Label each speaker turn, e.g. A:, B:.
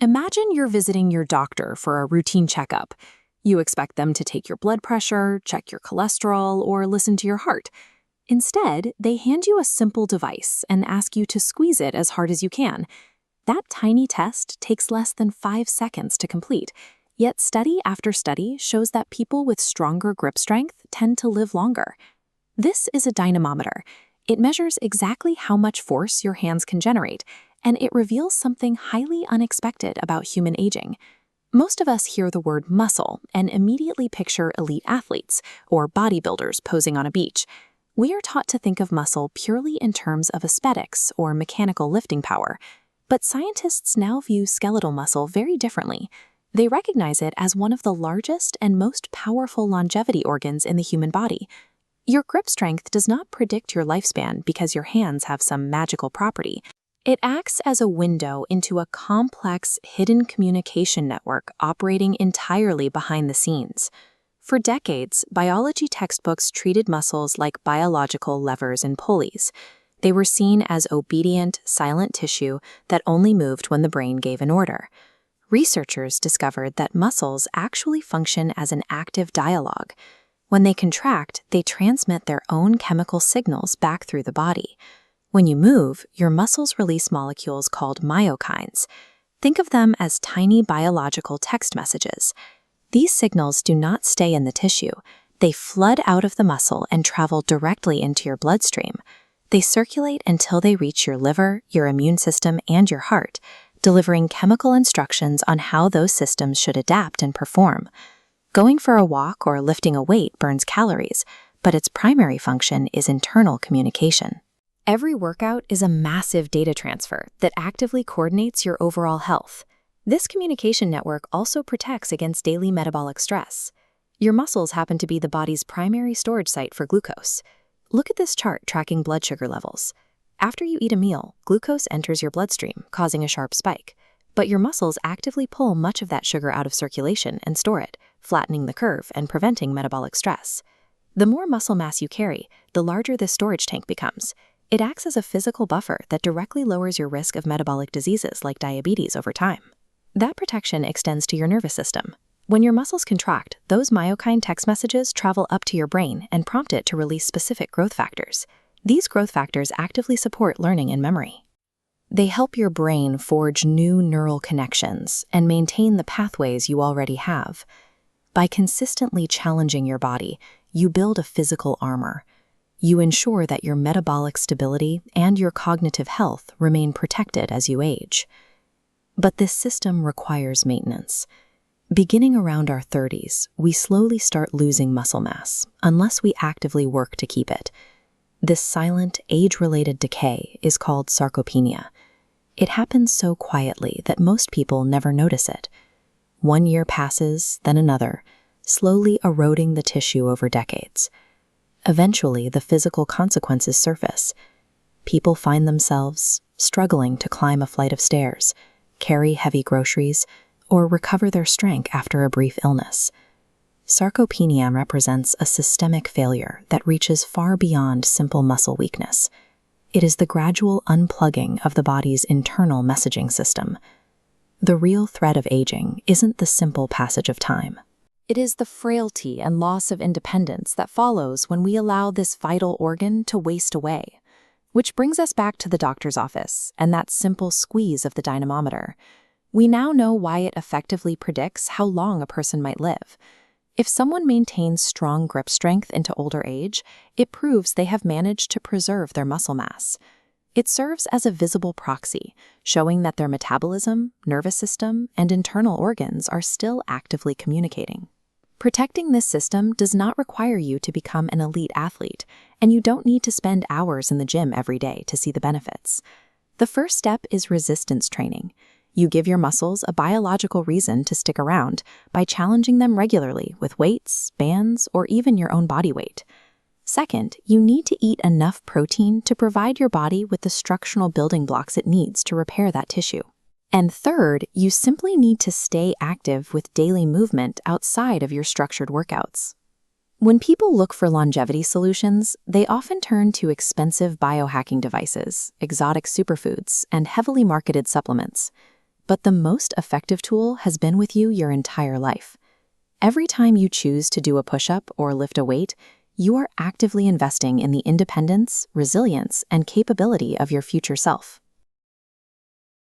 A: Imagine you're visiting your doctor for a routine checkup. You expect them to take your blood pressure, check your cholesterol, or listen to your heart. Instead, they hand you a simple device and ask you to squeeze it as hard as you can. That tiny test takes less than 5 seconds to complete, yet study after study shows that people with stronger grip strength tend to live longer. This is a dynamometer. It measures exactly how much force your hands can generate, and it reveals something highly unexpected about human aging. Most of us hear the word muscle and immediately picture elite athletes or bodybuilders posing on a beach. We are taught to think of muscle purely in terms of aesthetics or mechanical lifting power. But scientists now view skeletal muscle very differently. They recognize it as one of the largest and most powerful longevity organs in the human body. Your grip strength does not predict your lifespan because your hands have some magical property. It acts as a window into a complex, hidden communication network operating entirely behind the scenes. For decades, biology textbooks treated muscles like biological levers and pulleys. They were seen as obedient, silent tissue that only moved when the brain gave an order. Researchers discovered that muscles actually function as an active dialogue. When they contract, they transmit their own chemical signals back through the body. When you move, your muscles release molecules called myokines. Think of them as tiny biological text messages. These signals do not stay in the tissue. They flood out of the muscle and travel directly into your bloodstream. They circulate until they reach your liver, your immune system, and your heart, delivering chemical instructions on how those systems should adapt and perform. Going for a walk or lifting a weight burns calories, but its primary function is internal communication. Every workout is a massive data transfer that actively coordinates your overall health. This communication network also protects against daily metabolic stress. Your muscles happen to be the body's primary storage site for glucose. Look at this chart tracking blood sugar levels. After you eat a meal, glucose enters your bloodstream, causing a sharp spike. But your muscles actively pull much of that sugar out of circulation and store it, flattening the curve and preventing metabolic stress. The more muscle mass you carry, the larger this storage tank becomes. It acts as a physical buffer that directly lowers your risk of metabolic diseases like diabetes over time. That protection extends to your nervous system. When your muscles contract, those myokine text messages travel up to your brain and prompt it to release specific growth factors. These growth factors actively support learning and memory. They help your brain forge new neural connections and maintain the pathways you already have. By consistently challenging your body, you build a physical armor. You ensure that your metabolic stability and your cognitive health remain protected as you age. But this system requires maintenance. Beginning around our 30s, we slowly start losing muscle mass, unless we actively work to keep it. This silent, age-related decay is called sarcopenia. It happens so quietly that most people never notice it. 1 year passes, then another, slowly eroding the tissue over decades. Eventually, the physical consequences surface. People find themselves struggling to climb a flight of stairs, carry heavy groceries, or recover their strength after a brief illness. Sarcopenia represents a systemic failure that reaches far beyond simple muscle weakness. It is the gradual unplugging of the body's internal messaging system. The real threat of aging isn't the simple passage of time. It is the frailty and loss of independence that follows when we allow this vital organ to waste away. Which brings us back to the doctor's office and that simple squeeze of the dynamometer. We now know why it effectively predicts how long a person might live. If someone maintains strong grip strength into older age, it proves they have managed to preserve their muscle mass. It serves as a visible proxy, showing that their metabolism, nervous system, and internal organs are still actively communicating. Protecting this system does not require you to become an elite athlete, and you don't need to spend hours in the gym every day to see the benefits. The first step is resistance training. You give your muscles a biological reason to stick around by challenging them regularly with weights, bands, or even your own body weight. Second, you need to eat enough protein to provide your body with the structural building blocks it needs to repair that tissue. And third, you simply need to stay active with daily movement outside of your structured workouts. When people look for longevity solutions, they often turn to expensive biohacking devices, exotic superfoods, and heavily marketed supplements. but the most effective tool has been with you your entire life. Every time you choose to do a push-up or lift a weight, you are actively investing in the independence, resilience, and capability of your future self.